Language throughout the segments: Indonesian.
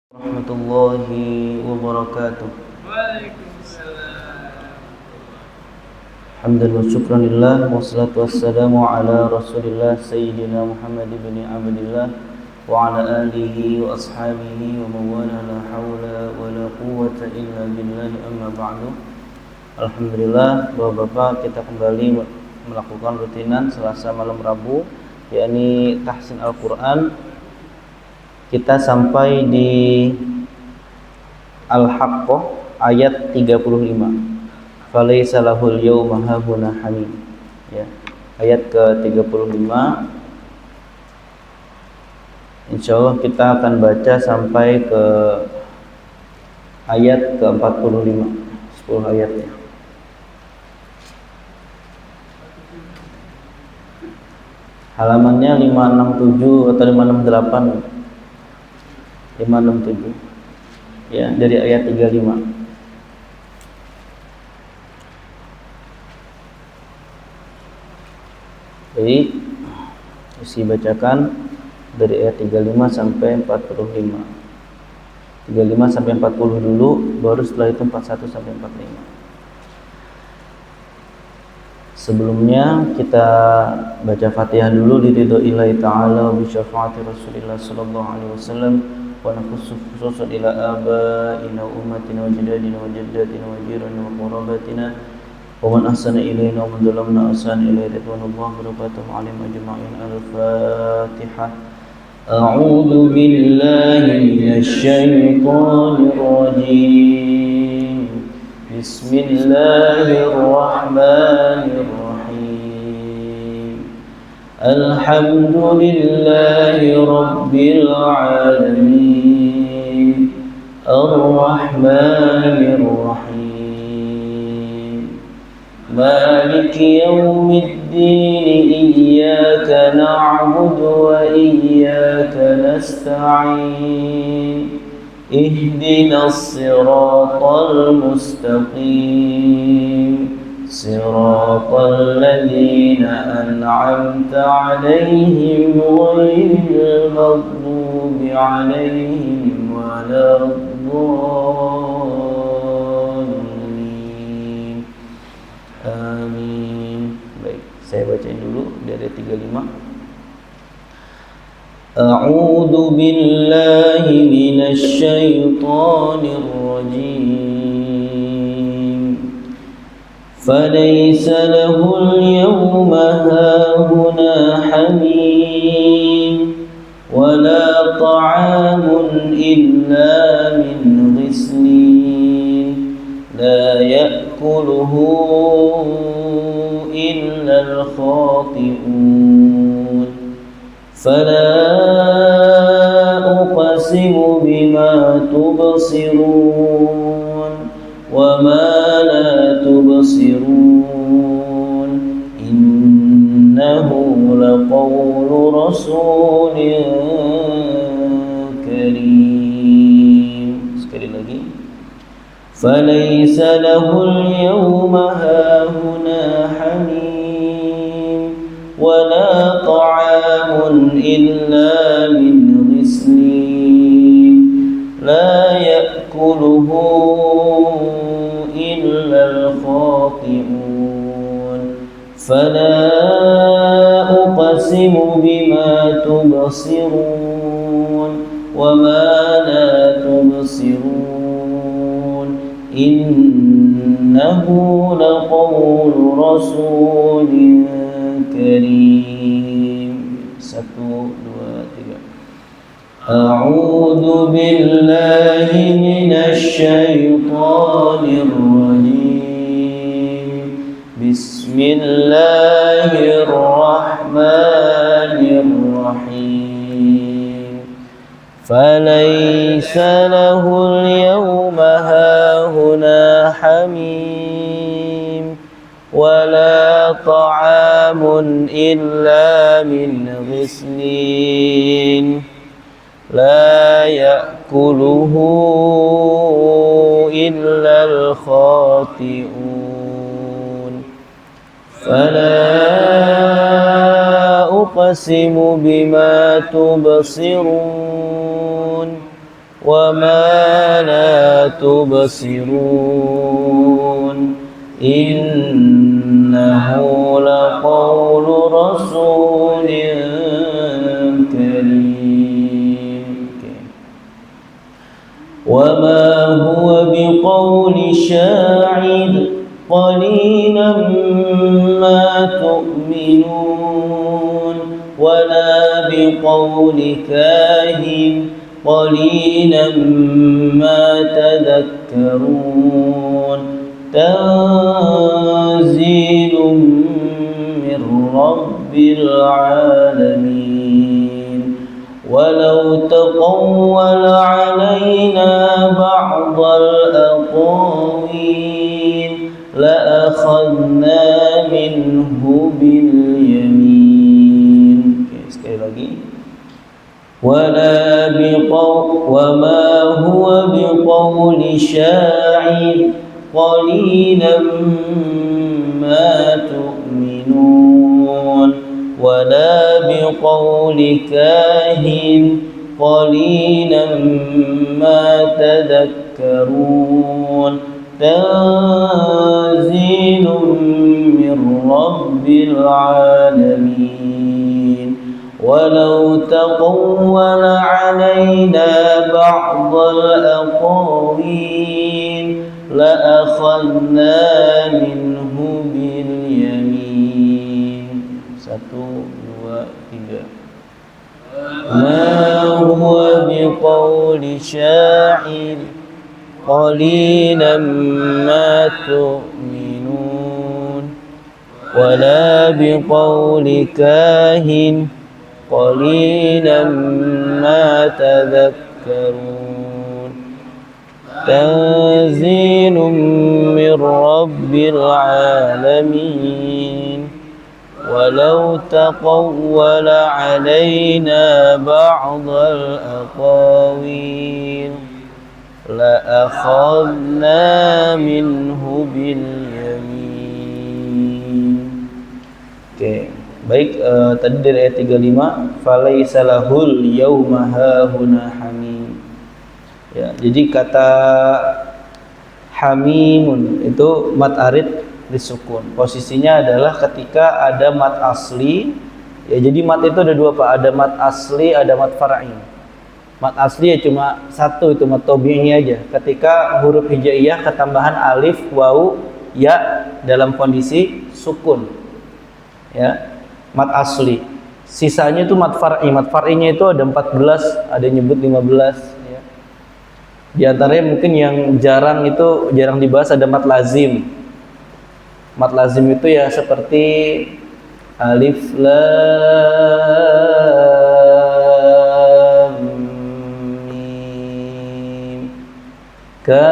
Warahmatullahi wabarakatuh. Waalaikumsalam. Hamdan wa syukran lillah, wassalatu wassalamu ala rasulillah Sayyidina Muhammad ibn Abdillah wa ala alihi wa ashabihi wa mawala la hawla wa la quwwata illa billahi amma ba'du. Alhamdulillah, Bapak-bapak, kita kembali melakukan rutinan Selasa malam Rabu, yakni tahsin Al-Quran. Kita sampai di Al-Haqqah ayat 35. Falaisa lahul yawma hahuna hamim. Ya, ayat ke-35. Insyaallah kita akan baca sampai ke ayat ke-45, 10 ayatnya. Halamannya 567 atau 568. 567 ya, dari ayat 35. Jadi isi bacakan dari ayat 35 sampai 45. 35 sampai 40 dulu, baru setelah itu 41 sampai 45. Sebelumnya kita baca Fatihah dulu, diridhoillahi ta'ala bi syafaati Rasulillah sallallahu alaihi wasallam. ونخص خصوصا إلى آبائنا وأمتنا وجدادنا وجداتنا وجيراننا وقراباتنا ومن أحسن إلينا ومن ظلمنا أحسن إليه رضوان الله وبركاته عليهم أجمعين. الفاتحة. أعوذ بالله من الشيطان الرجيم. بسم الله الرحمن الرحيم. الحمد لله رب العالمين الرحمن الرحيم مالك يوم الدين إياك نعبد وإياك نستعين اهدنا الصراط المستقيم صراط الذين أنعمت عليهم غير المغضوب عليهم ولا الضالين. Amin. Baik, saya bacain dulu dari 35. A'udzu billahi minasy syaithanir rajim. فليس له اليوم هاهنا حميم ولا طعام إلا من غسلين لا يأكله إلا الخاطئون فلا أقسم بما تبصرون وما لا تبصرون إنه لقول رسول كريم. Sekali lagi. فليس له اليوم هاهنا حميم ولا طعام إلا من غسلين لا يأكله إلا الخاطئون فلا أقسم بما تبصرون وما لا تبصرون إنه لقول رسول كريم. 1, 2, 3. أعوذ بالله من الشيطان الرجيم. بسم الله الرحمن الرحيم. فليس له اليوم هاهنا حميم ولا طعام إلا من غسلين لا يأكله إلا الخاطئون فلا أقسم بما تبصرون وما لا تبصرون إنه لقول رسول كريم وما هو بقول شاعر قليلا ما تؤمنون ولا بقول كاهن قليلا ما تذكرون تنزيل من رب العالمين ولو تقول علينا بعض الأقاويل لأخذنا منه باليمين. Sekali lagi. وما هو بقول شاعر قليلا ما تؤمنون ولا بقول كاهن قليلا ما تذكرون تنزيل من رب العالمين ولو تقول علينا بعض الأقاويل لأخذنا منه باليمين. 1, 2, 3. ما هو بقول شاعر قليلا ما تؤمنون ولا بقول كاهن قليلا ما تذكرون تنزيل من رب العالمين ولو تقول علينا بعض الأقاويل لأخذنا منه باليمين. Baik, tadi dari ayat 35 falaisa lahul yauma hahuna hamim. Ya, jadi kata hamimun itu mat arid disukun. Posisinya adalah ketika ada mat asli. Ya, jadi mat itu ada dua, Pak. Ada mat asli, ada mat far'i. Mat asli ya cuma satu, itu mat tabi'i aja. Ketika huruf hijaiyah ketambahan alif, wawu, ya dalam kondisi sukun. Ya. Mat asli. Sisanya itu mat far'i. Mat far'inya itu ada 14, ada yang nyebut 15 ya. Di antaranya mungkin yang jarang dibahas ada mat lazim. Mat lazim itu ya seperti alif lam mim kaf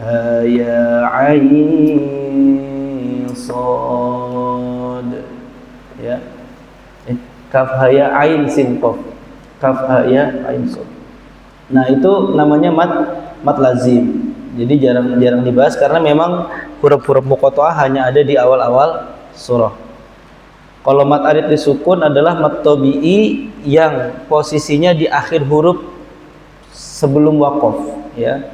ha ya ain ya, kaf ha ya ain sin qaf, kaf ha ya ain sad. Nah itu namanya mat lazim. Jadi jarang dibahas karena memang huruf-huruf muqatta'ah hanya ada di awal-awal surah. Kalau mat arid disukun adalah mat tabi'i yang posisinya di akhir huruf sebelum waqaf ya.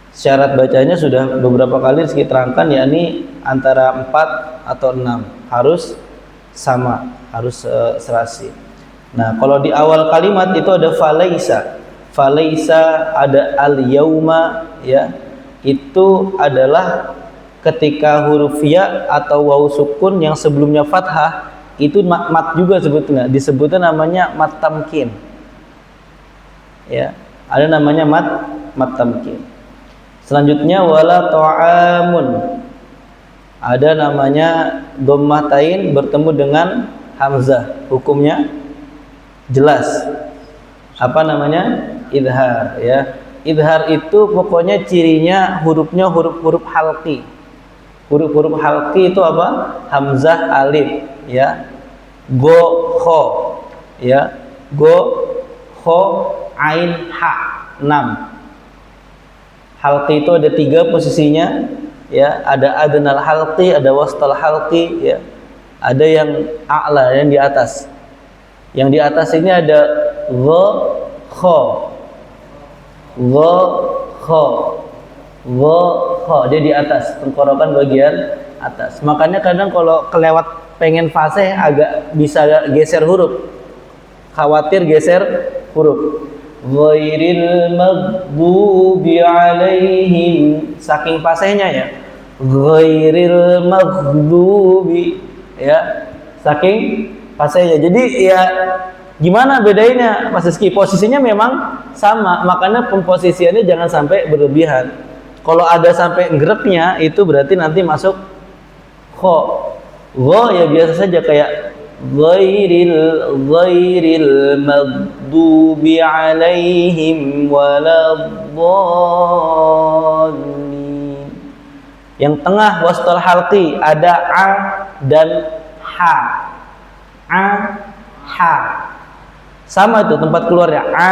Syarat bacanya sudah beberapa kali kita terangkan, yakni antara 4 atau 6 harus sama, harus serasi. Nah, kalau di awal kalimat itu ada falaisa, ada al-yauma ya. Itu adalah ketika huruf ya atau wawu sukun yang sebelumnya fathah itu mat juga sebetulnya, disebutnya namanya mat tamkin. Ya, ada namanya mat tamkin. Selanjutnya wala ta'amun. Ada namanya dhammah tain bertemu dengan hamzah. Hukumnya jelas. Apa namanya? Idhar ya. Idhar itu pokoknya cirinya hurufnya huruf-huruf halqi. Huruf-huruf halqi itu apa? Hamzah, alif ya. Go, kho ya. Go, kho, ain, ha. 6. Halqi itu ada 3 posisinya ya, ada adnal halqi, ada wastal halqi ya. Ada yang a'la, yang di atas. Yang di atas ini ada gha kha gha kha gha kha, dia di atas, tenggorokan bagian atas. Makanya kadang kalau kelewat pengen fasih agak bisa geser huruf, khawatir geser huruf. Ghairil maghdubi alaihim, saking fasihnya ya, ghairil maghdubi ya, saking fasihnya. Jadi ya gimana bedanya Mas Rizky? Posisinya memang sama, makanya pemposisiannya jangan sampai berlebihan. Kalau ada sampai gereknya itu berarti nanti masuk kho. Gho ya biasa saja kayak ghairil maghdubi alaihim waladdallin. Yang tengah wastal halqi ada a dan ha. A ha. Sama itu tempat keluarnya a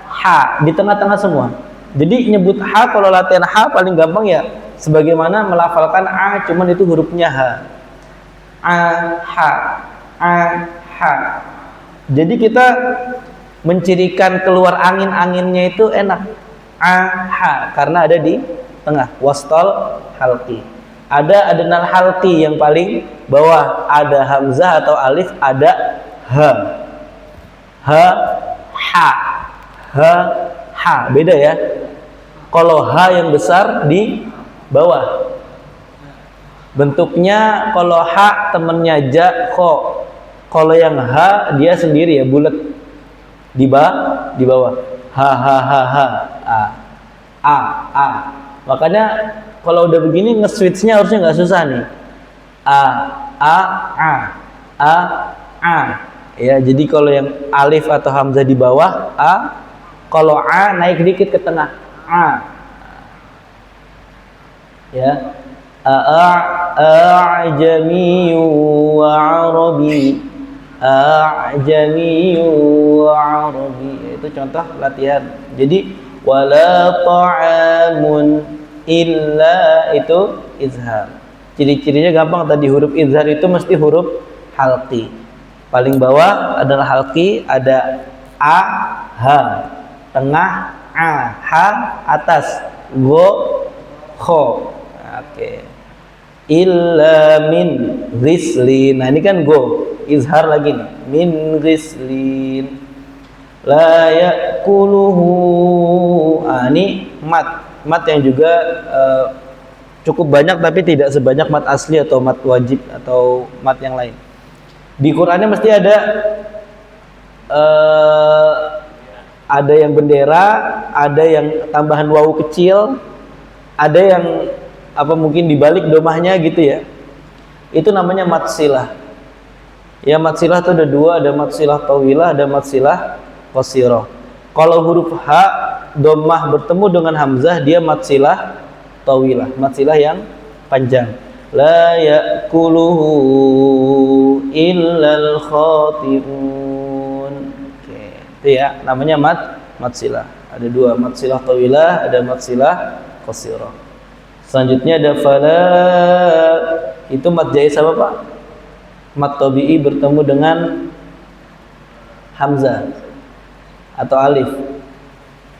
ha, di tengah-tengah semua. Jadi nyebut ha kalau latihan ha paling gampang ya sebagaimana melafalkan a, cuman itu hurufnya ha. A ha, a ha. Jadi kita mencirikan keluar angin-anginnya itu enak. A ha karena ada di tengah wastal halqi. Ada adnal halqi yang paling bawah, ada hamzah atau alif, ada ha. Ha ha. Ha ha, beda ya. Kalau ha yang besar di bawah. Bentuknya kalau ha temennya ja, kho. Kalau yang ha dia sendiri ya, bulat di bawah. Ha ha ha ha. A. Makanya kalau udah begini nge-switch-nya harusnya nggak susah nih. A. Ya, jadi kalau yang alif atau hamzah di bawah a, kalau a naik dikit ke tengah a. Ya. A'jami wa 'arabi. A'jami wa 'arabi. Itu contoh latihan. Jadi wala ta'amun illa itu izhar. Ciri-cirinya gampang tadi, huruf izhar itu mesti huruf halqi. Paling bawah adalah halqi, ada a, ha. Tengah a, ha, atas go, kho. Oke. Illa min ghislin. Nah ini kan go, izhar lagi nih. Min ghislin la ya'kuluhu. Ini mat yang juga cukup banyak tapi tidak sebanyak mat asli atau mat wajib atau mat yang lain. Di Qur'annya mesti ada yang bendera, ada yang tambahan wawu kecil, ada yang apa mungkin dibalik domahnya gitu ya. Itu namanya mat silah. Ya, mat silah itu ada dua, ada mat silah tawilah, ada mat silah qasirah. Kalau huruf ha domah bertemu dengan hamzah, dia mat silah tawilah, mat silah yang panjang. La ya'kuluhu illal khati'un. Oke, itu ya namanya mat silah. Ada dua, mat silah tawilah, ada mat silah qasirah. Selanjutnya ada fala, itu mat jaiz apa Pak? Mat tabi'i bertemu dengan hamzah atau alif.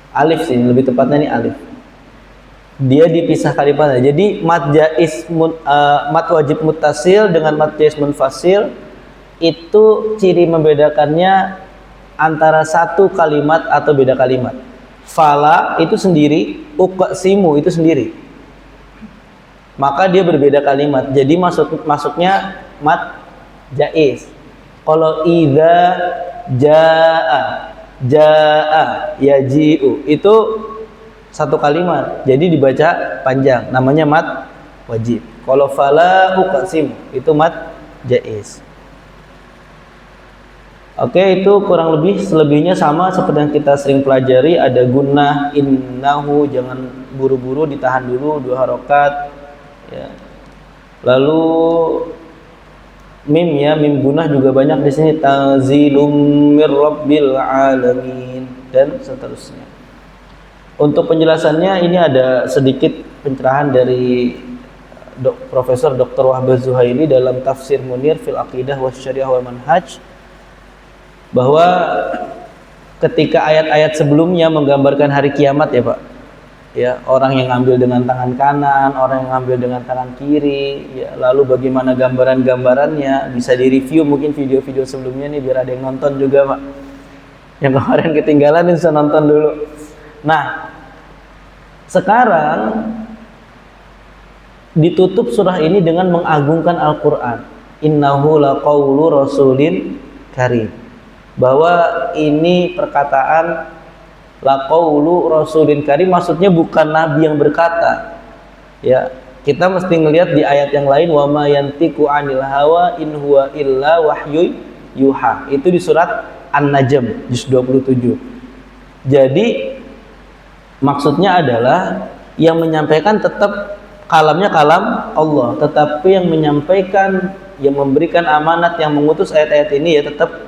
Alif sih lebih tepatnya ini alif. Dia dipisah kalimatnya. Jadi mat jaiz mat wajib muttasil dengan mat jaiz munfasil itu ciri membedakannya antara satu kalimat atau beda kalimat. Fala itu sendiri, uqsimu itu sendiri. Maka dia berbeda kalimat. Jadi masuknya mat jaiz. Kalau idza jaa yaji'u itu satu kalimat, jadi dibaca panjang, namanya mat wajib. Kalau fala uqsim itu mat jaiz. Oke, itu kurang lebih, selebihnya sama seperti yang kita sering pelajari. Ada gunnah, innahu, jangan buru-buru, ditahan dulu 2 harokat ya. Lalu mim ya, mim gunnah juga banyak di sini, tanzilum mir rabbil alamin dan seterusnya. Untuk penjelasannya ini ada sedikit pencerahan dari Profesor Dr. Wahbah Zuhaili dalam Tafsir Munir fil Aqidah wa Syariah wa Manhaj, bahwa ketika ayat-ayat sebelumnya menggambarkan hari kiamat ya Pak, ya, orang yang ngambil dengan tangan kanan, orang yang ngambil dengan tangan kiri, ya, lalu bagaimana gambaran-gambarannya, bisa direview mungkin video-video sebelumnya nih biar ada yang nonton juga Pak, yang kemarin ketinggalan bisa nonton dulu. Nah, sekarang ditutup surah ini dengan mengagungkan Al-Quran. Innahu laqaulu rasulin karim, bahwa ini perkataan laqaulu rasulin karim, maksudnya bukan nabi yang berkata. Ya, kita mesti ngelihat di ayat yang lain, wa ma yantiqu anil hawa in huwa illa wahyu yuha. Itu di surat An-Najm juz 27. Jadi maksudnya adalah yang menyampaikan tetap kalamnya kalam Allah, tetapi yang menyampaikan, yang memberikan amanat, yang mengutus ayat-ayat ini ya tetap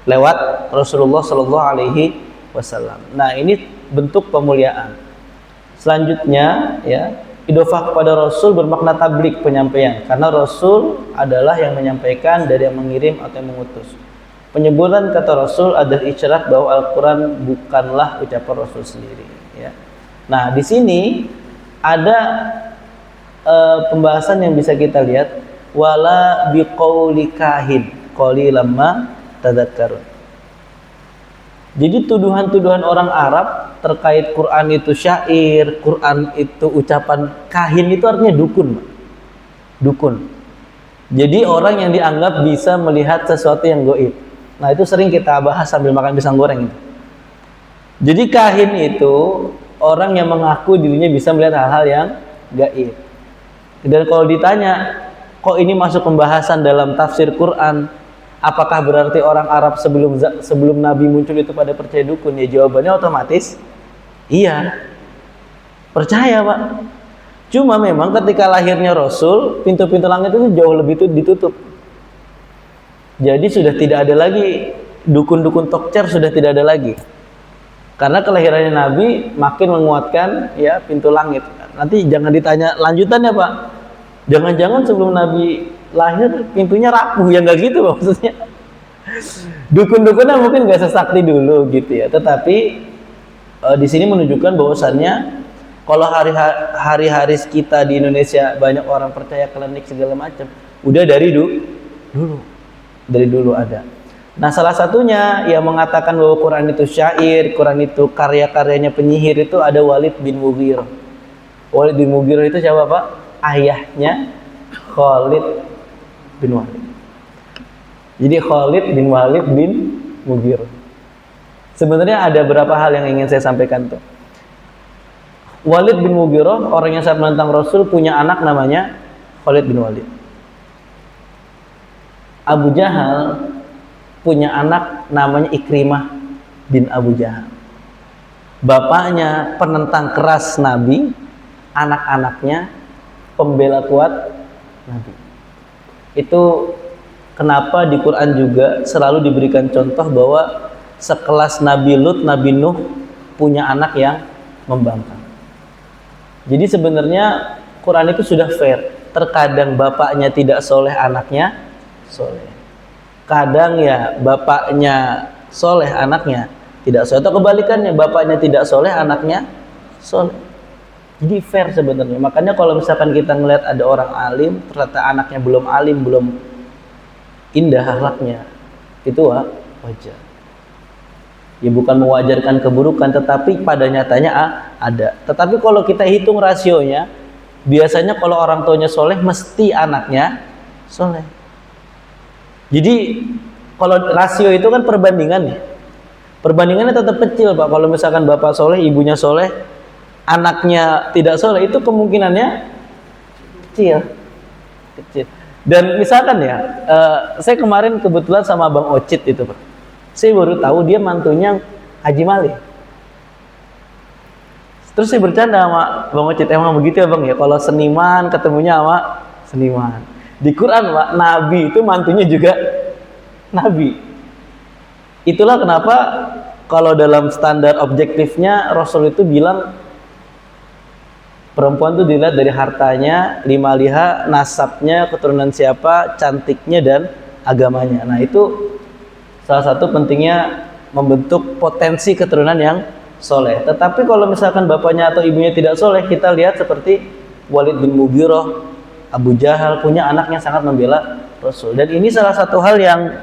lewat Rasulullah Shallallahu Alaihi Wasallam. Nah, ini bentuk pemuliaan. Selanjutnya ya, idhofah kepada Rasul bermakna tablik, penyampaian, karena Rasul adalah yang menyampaikan dari yang mengirim atau yang mengutus. Penyebutan kata Rasul adalah isyarat bahwa Al-Quran bukanlah ucapan Rasul sendiri. Ya. Nah, di sini ada pembahasan yang bisa kita lihat, wala biqauli kahin qalilan ma tadzakkarun. Jadi tuduhan-tuduhan orang Arab terkait Quran itu syair, Quran itu ucapan kahin, itu artinya dukun. Dukun. Jadi orang yang dianggap bisa melihat sesuatu yang gaib. Nah, itu sering kita bahas sambil makan pisang goreng itu. Jadi kahin itu orang yang mengaku dirinya bisa melihat hal-hal yang gaib. Dan kalau ditanya, kok ini masuk pembahasan dalam tafsir Quran, apakah berarti orang Arab sebelum Nabi muncul itu pada percaya dukun? Ya, jawabannya otomatis iya, percaya Pak. Cuma memang ketika lahirnya Rasul, pintu-pintu langit itu jauh lebih ditutup. Jadi sudah tidak ada lagi dukun-dukun tokcer, sudah tidak ada lagi. Karena kelahirannya Nabi makin menguatkan ya pintu langit. Nanti jangan ditanya lanjutannya Pak. Jangan-jangan sebelum Nabi lahir pintunya rapuh, ya nggak gitu Pak, maksudnya. Dukun-dukunnya mungkin nggak sesakti dulu gitu ya. Tetapi di sini menunjukkan bahwasannya kalau hari-hari kita di Indonesia banyak orang percaya klinik segala macam, udah dari dulu ada. Nah, salah satunya yang mengatakan bahwa Quran itu syair, Quran itu karya-karyanya penyihir itu ada Walid bin Mughirah. Walid bin Mughirah itu siapa Pak? Ayahnya Khalid bin Walid. Jadi Khalid bin Walid bin Mughirah. Sebenarnya ada beberapa hal yang ingin saya sampaikan tuh. Walid bin Mughirah, orang yang sangat menentang Rasul, punya anak namanya Khalid bin Walid. Abu Jahal punya anak namanya Ikrimah bin Abu Jahal. Bapaknya penentang keras Nabi, anak-anaknya pembela kuat Nabi. Itu kenapa di Quran juga selalu diberikan contoh bahwa sekelas Nabi Lut, Nabi Nuh punya anak yang membangkang. Jadi sebenarnya Quran itu sudah fair. Terkadang bapaknya tidak soleh, anaknya soleh. Kadang ya bapaknya soleh, anaknya tidak soleh. Atau kebalikannya, bapaknya tidak soleh, anaknya soleh. Jadi fair sebenarnya. Makanya kalau misalkan kita ngelihat ada orang alim, ternyata anaknya belum alim, belum indah akhlaknya, itu wajar. Ya bukan mewajarkan keburukan, tetapi pada nyatanya ada. Tetapi kalau kita hitung rasionya, biasanya kalau orang tuanya soleh, mesti anaknya soleh. Jadi kalau rasio itu kan perbandingan, perbandingannya tetap kecil Pak. Kalau misalkan bapak soleh, ibunya soleh, anaknya tidak soleh, itu kemungkinannya kecil. Dan misalkan ya, saya kemarin kebetulan sama Bang Ocit itu Pak, saya baru tahu dia mantunya Haji Mali. Terus saya bercanda sama Bang Ocit, emang begitu ya Bang ya, kalau seniman ketemunya sama seniman. Di Quran Pak, Nabi itu mantunya juga Nabi. Itulah kenapa kalau dalam standar objektifnya Rasul itu bilang perempuan itu dilihat dari hartanya, lima liha, nasabnya, keturunan siapa, cantiknya dan agamanya. Nah itu salah satu pentingnya membentuk potensi keturunan yang soleh. Tetapi kalau misalkan bapaknya atau ibunya tidak soleh, kita lihat seperti Walid bin Mughirah, Abu Jahal punya anak yang sangat membela Rasul. Dan ini salah satu hal yang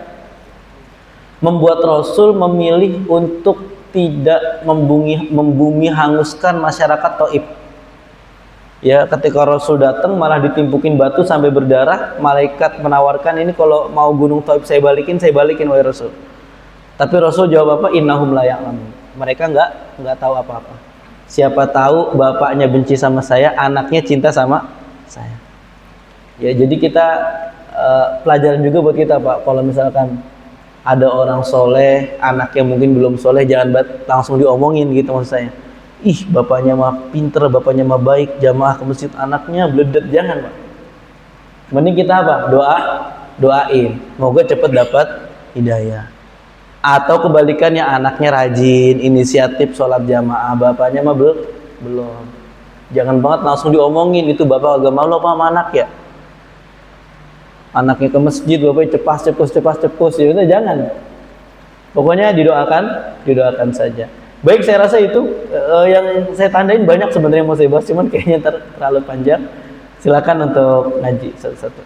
membuat Rasul memilih untuk tidak membumi hanguskan masyarakat Taif. Ya, ketika Rasul datang malah ditimpukin batu sampai berdarah, malaikat menawarkan, ini kalau mau gunung Taif saya balikin wahai Rasul. Tapi Rasul jawab apa? Innahum la ya'lamun. Mereka nggak tahu apa-apa. Siapa tahu bapaknya benci sama saya, anaknya cinta sama saya. Ya, jadi kita pelajaran juga buat kita, Pak. Kalau misalkan ada orang soleh, anaknya mungkin belum soleh, jangan langsung diomongin gitu maksud saya. Ih, bapaknya mah pinter, bapaknya mah baik, jamaah ke masjid, anaknya bledet, jangan, Pak. Mending kita apa? Doain, moga cepet dapat hidayah. Atau kebalikannya, anaknya rajin, inisiatif sholat jamaah, bapaknya mah belum. Jangan banget langsung diomongin, itu bapak agak malu sama anak ya. Anaknya ke masjid, bapaknya cepas, ya udah jangan. Pokoknya didoakan saja. Baik, saya rasa itu yang saya tandain banyak sebenarnya mau saya bahas, cuman kayaknya terlalu panjang. Silakan untuk ngaji satu-satu.